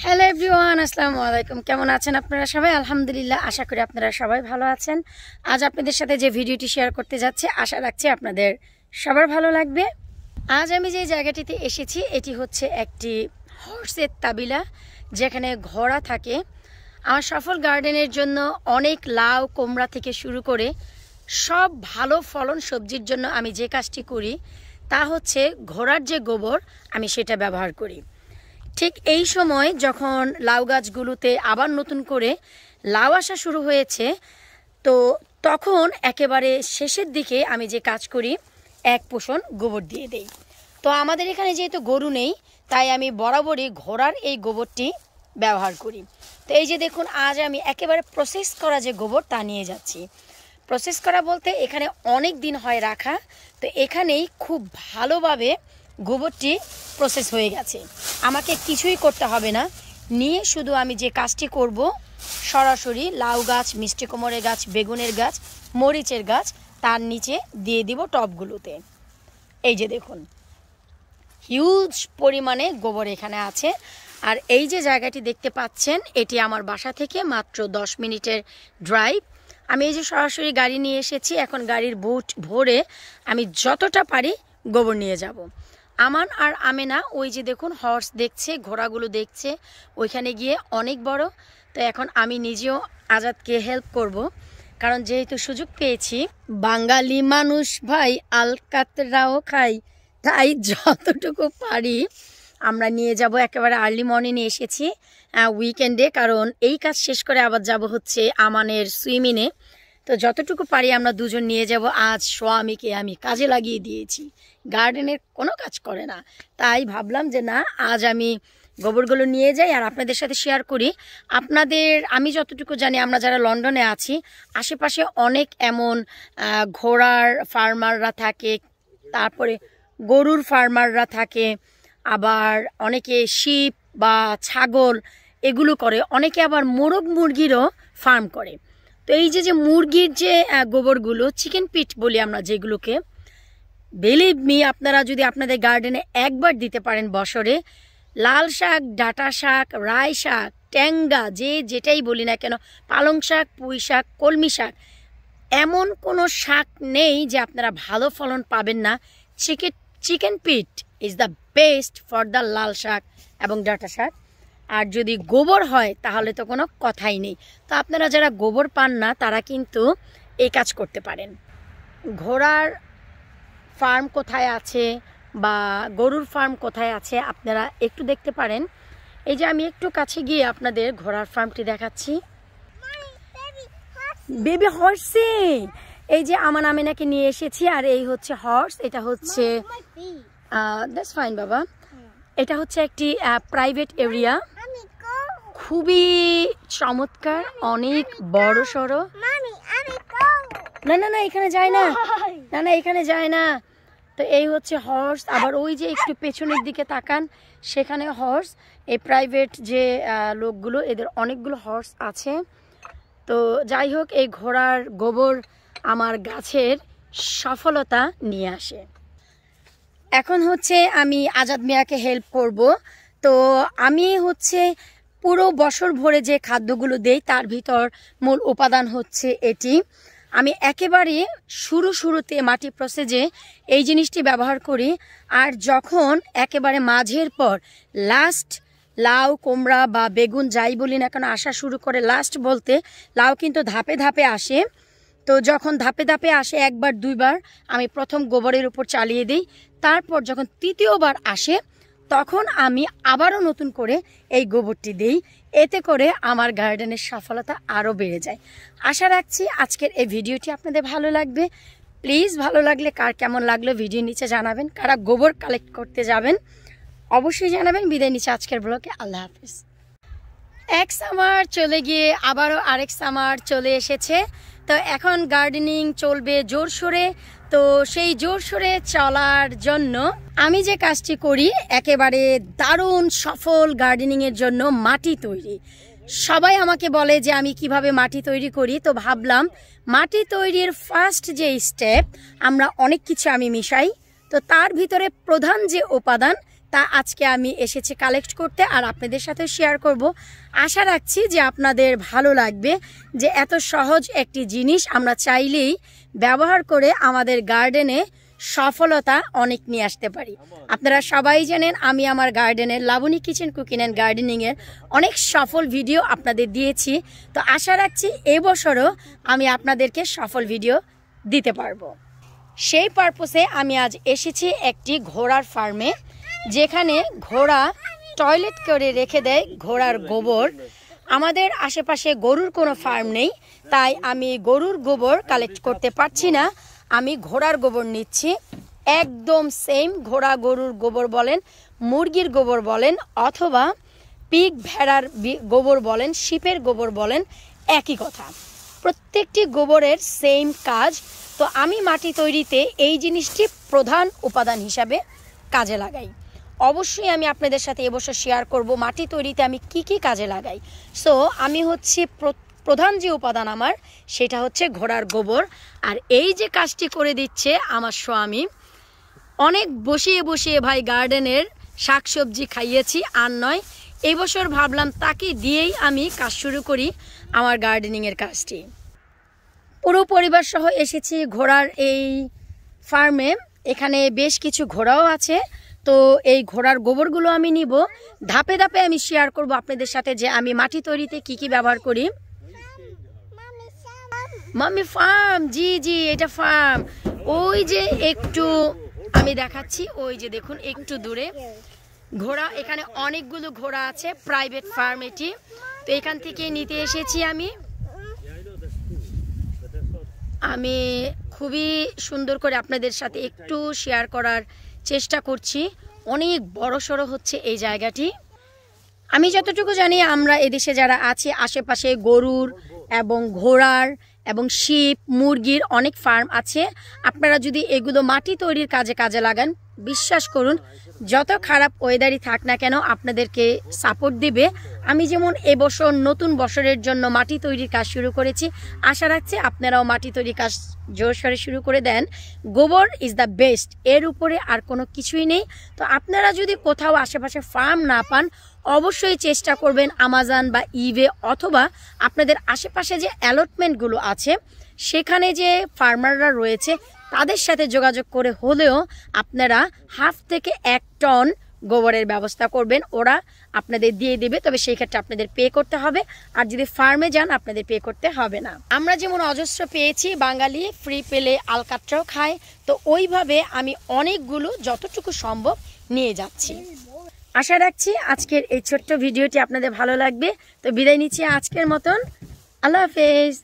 Hello everyone, আসসালামু আলাইকুম। কেমন আছেন আপনারা সবাই? আলহামদুলিল্লাহ, আশা করি আপনারা সবাই ভালো আছেন। আজ আপনাদের সাথে যে ভিডিওটি শেয়ার করতে যাচ্ছি, আশা রাখছি আপনাদের সবার ভালো লাগবে। আজ আমি যে জায়গাটিতে এসেছি, এটি হচ্ছে একটি হর্সের তাবিলা, যেখানে ঘোড়া থাকে। আমার সফল গার্ডেনের জন্য অনেক লাউ কুমড়া থেকে শুরু করে সব ভালো ফলন সবজির জন্য আমি যে কাজটি করি তা হচ্ছে ঘোড়ার যে গোবর, আমি সেটা ব্যবহার করি। ঠিক এই সময় যখন লাউ গাছগুলোতে আবার নতুন করে লাউ আসা শুরু হয়েছে, তো তখন একেবারে শেষের দিকে আমি যে কাজ করি, এক পোষণ গোবর দিয়ে দেই। তো আমাদের এখানে যেহেতু গরু নেই, তাই আমি বরাবরই ঘোড়ার এই গোবরটি ব্যবহার করি। তো এই যে দেখুন, আজ আমি একেবারে প্রসেস করা যে গোবর তা নিয়ে যাচ্ছি। প্রসেস করা বলতে এখানে অনেক দিন হয় রাখা, তো এখানেই খুব ভালোভাবে গোবরটি প্রসেস হয়ে গেছে। আমাকে কিছুই করতে হবে না, নিয়ে শুধু আমি যে কাজটি করব, সরাসরি লাউ গাছ, মিষ্টি কুমড়ের গাছ, বেগুনের গাছ, মরিচের গাছ তার নিচে দিয়ে দিব টবগুলোতে। এই যে দেখুন, হিউজ পরিমাণে গোবর এখানে আছে। আর এই যে জায়গাটি দেখতে পাচ্ছেন, এটি আমার বাসা থেকে মাত্র 10 মিনিটের ড্রাইভ। আমি এই যে সরাসরি গাড়ি নিয়ে এসেছি, এখন গাড়ির বুট ভরে আমি যতটা পারি গোবর নিয়ে যাব। আমান আর আমেনা ওই যে দেখুন হর্স দেখছে, ঘোড়াগুলো দেখছে, ওইখানে গিয়ে অনেক বড়। তো এখন আমি নিজেও আজাদকে হেল্প করব, কারণ যেহেতু সুযোগ পেয়েছি, বাঙালি মানুষ ভাই আলকাতরাও খাই, তাই যতটুকু পারি আমরা নিয়ে যাব। একেবারে আর্লি মর্নিংয়ে এসেছি উইকেন্ডে, কারণ এই কাজ শেষ করে আবার যাব হচ্ছে আমানের সুইমিংয়ে। তো যতটুকু পারি আমরা দুজন নিয়ে যাব। আজ স্বামীকে আমি কাজে লাগিয়ে দিয়েছি, গার্ডেনের কোনো কাজ করে না, তাই ভাবলাম যে না, আজ আমি গোবরগুলো নিয়ে যাই আর আপনাদের সাথে শেয়ার করি। আপনাদের আমি যতটুকু জানি, আমরা যারা লন্ডনে আছি, আশেপাশে অনেক এমন ঘোড়ার ফার্মাররা থাকে, তারপরে গরুর ফার্মাররা থাকে, আবার অনেকে শিপ বা ছাগল এগুলো করে, অনেকে আবার মোরগ মুরগিরও ফার্ম করে। তো এই যে মুরগির যে গোবরগুলো, চিকেন পিট বলি আমরা যেগুলোকে, বিলিভ মি, আপনারা যদি আপনাদের গার্ডেনে একবার দিতে পারেন বছরে, লাল শাক, ডাঁটা শাক, রাই শাক, ট্যাঙ্গা, যেটাই বলি না কেন, পালং শাক, পুঁই শাক, কলমি শাক, এমন কোনো শাক নেই যে আপনারা ভালো ফলন পাবেন না। Chicken pit is the best for the lal shak এবং ডাঁটা শাক। আর যদি গোবর হয় তাহলে তো কোনো কথাই নেই। তো আপনারা যারা গোবর পান না, তারা কিন্তু এই কাজ করতে পারেন। ঘোড়ার ফার্ম কোথায় আছে বা গরুর ফার্ম কোথায় আছে আপনারা একটু দেখতে পারেন। এই যে আমি একটু কাছে গিয়ে আপনাদের ঘোড়ার ফার্মটি দেখাচ্ছি। বেবি হর্সে, এই যে আমার আমিনাকে নিয়ে এসেছি, আর এই হচ্ছে হর্স। এটা হচ্ছে দ্যাটস ফাইন বাবা, এটা হচ্ছে একটি প্রাইভেট এরিয়া, খুবই চমৎকার, অনেক বড় সড়ো। না না না, এখানে যায় না, না না এখানে যায় না। তো এই হচ্ছে হর্স। আবার ওই যে একটু পেছনের দিকে তাকান, সেখানে হর্স। এই প্রাইভেট যে লোকগুলো, এদের অনেকগুলো হর্স আছে। তো যাই হোক, এই ঘোড়ার গোবর আমার গাছের সফলতা নিয়ে আসে। এখন হচ্ছে আমি আজাদ মিয়াকে হেল্প করব। তো আমি হচ্ছে পুরো বছর ভরে যে খাদ্যগুলো দেই, তার ভিতর মূল উপাদান হচ্ছে এটি। আমি একেবারে শুরুতে মাটি প্রসেসে এই জিনিসটি ব্যবহার করি, আর যখন একেবারে মাঝের পর লাস্ট লাউ কুমড়া বা বেগুন যাই বলি না কেন আসা শুরু করে, লাস্ট বলতে লাউ কিন্তু ধাপে ধাপে আসে, তো যখন ধাপে ধাপে আসে একবার দুইবার আমি প্রথম গোবরের উপর চালিয়ে দিই। তারপর যখন তৃতীয়বার আসে, তখন আমি আবারও নতুন করে এই গোবরটি দিই। এতে করে আমার গার্ডেনের সফলতা আরও বেড়ে যায়। আশা রাখছি আজকের এই ভিডিওটি আপনাদের ভালো লাগবে। প্লিজ ভালো লাগলে কার কেমন লাগলো ভিডিও নিচে জানাবেন। কারা গোবর কালেক্ট করতে যাবেন অবশ্যই জানাবেন। বিদায় নিচে আজকের ব্লগে। আল্লাহ হাফিজ। এক সামার চলে গিয়ে আবারও আরেক সামার চলে এসেছে। তো এখন গার্ডেনিং চলবে জোরসোরে। তো সেই জোরসোরে চলার জন্য আমি যে কাজটি করি, একেবারে দারুণ সফল গার্ডেনিংয়ের জন্য মাটি তৈরি। সবাই আমাকে বলে যে আমি কিভাবে মাটি তৈরি করি। তো ভাবলাম মাটি তৈরির ফার্স্ট যে স্টেপ, আমরা অনেক কিছু আমি মিশাই। তো তার ভিতরে প্রধান যে উপাদান তা আজকে আমি এসেছি কালেক্ট করতে আর আপনাদের সাথে শেয়ার করব। আশা রাখছি যে আপনাদের ভালো লাগবে যে এত সহজ একটি জিনিস আমরা চাইলেই ব্যবহার করে আমাদের গার্ডেনে সফলতা অনেক নিয়ে আসতে পারি। আপনারা সবাই জানেন আমি আমার গার্ডেনের লাবণী কিচেন কুকিং অ্যান্ড গার্ডেনিংয়ের অনেক সফল ভিডিও আপনাদের দিয়েছি। তো আশা রাখছি এবছরও আমি আপনাদেরকে সফল ভিডিও দিতে পারবো। সেই পারপোসে আমি আজ এসেছি একটি ঘোড়ার ফার্মে, যেখানে ঘোড়া টয়লেট করে রেখে দেয় ঘোড়ার গোবর। আমাদের আশেপাশে গরুর কোনো ফার্ম নেই, তাই আমি গরুর গোবর কালেক্ট করতে পারছি না, আমি ঘোড়ার গোবর নিচ্ছি। একদম সেম, ঘোড়া গরুর গোবর বলেন, মুরগির গোবর বলেন, অথবা পিগ ভেড়ার গোবর বলেন, শিপের গোবর বলেন, একই কথা। প্রত্যেকটি গোবরের সেম কাজ। তো আমি মাটি তৈরিতে এই জিনিসটি প্রধান উপাদান হিসাবে কাজে লাগাই। অবশ্যই আমি আপনাদের সাথে এবছর শেয়ার করব মাটি তৈরিতে আমি কি কি কাজে লাগাই। সো আমি হচ্ছে প্রধান যে উপাদান আমার সেটা হচ্ছে ঘোড়ার গোবর। আর এই যে কাজটি করে দিচ্ছে আমার স্বামী, অনেক বসিয়ে বসিয়ে ভাই গার্ডেনের শাকসবজি খাইয়েছি আর নয়, এবছর ভাবলাম তাকে দিয়েই আমি কাজ শুরু করি আমার গার্ডেনিংয়ের কাজটি। পুরো পরিবার সহ এসেছি ঘোড়ার এই ফার্মে। এখানে বেশ কিছু ঘোড়াও আছে। তো এই ঘোড়ার গোবরগুলো আমি নিব, ধাপে ধাপে আমি শেয়ার করব আপনাদের সাথে যে আমি মাটি তৈরিতে কি কি ব্যবহার করি। মামি ফার্ম, জি জি এটা ফার্ম। ওই যে একটু আমি দেখাচ্ছি, ওই যে দেখুন একটু দূরে ঘোড়া, এখানে অনেকগুলো ঘোড়া আছে, প্রাইভেট ফার্ম এটি। তো এখান থেকে নিতে এসেছি আমি খুবই সুন্দর করে আপনাদের সাথে একটু শেয়ার করার চেষ্টা করছি। অনেক বড় সড়ো হচ্ছে এই জায়গাটি। আমি যতটুকু জানি আমরা এদেশে যারা আছি আশেপাশে গরুর এবং ঘোড়ার এবং শিপ মুরগির অনেক ফার্ম আছে। আপনারা যদি এগুলো মাটি তৈরির কাজে লাগান, বিশ্বাস করুন যত খারাপ ওয়েদারই থাক না কেন আপনাদেরকে সাপোর্ট দিবে। আমি যেমন এবছর নতুন বছরের জন্য মাটি তৈরির কাজ শুরু করেছি, আশা রাখছি আপনারাও মাটি তৈরির কাজ জোরসোরে শুরু করে দেন। গোবর ইজ দ্য বেস্ট, এর উপরে আর কোনো কিছুই নেই। তো আপনারা যদি কোথাও আশেপাশে ফার্ম না পান, অবশ্যই চেষ্টা করবেন আমাজন বা ইবে অথবা আপনাদের আশেপাশে যে অ্যালটমেন্টগুলো আছে সেখানে যে ফার্মাররা রয়েছে তাদের সাথে যোগাযোগ করে হলেও আপনারা 1/2 থেকে 1 টন গোবরের ব্যবস্থা করবেন, ওরা আপনাদের দিয়ে দেবে। তবে সেই ক্ষেত্রে আপনাদের পে করতে হবে, আর যদি ফার্মে যান আপনাদের পে করতে হবে না। আমরা যেমন অজস্র পেয়েছি, বাঙালি ফ্রি পেলে আলকাতরাও খায়, তো ওইভাবে আমি অনেকগুলো যতটুকু সম্ভব নিয়ে যাচ্ছি। আশা রাখছি আজকের এই ছোট্ট ভিডিওটি আপনাদের ভালো লাগবে। তো বিদায় নিচ্ছি আজকের মতন, আল্লাহ হাফেজ।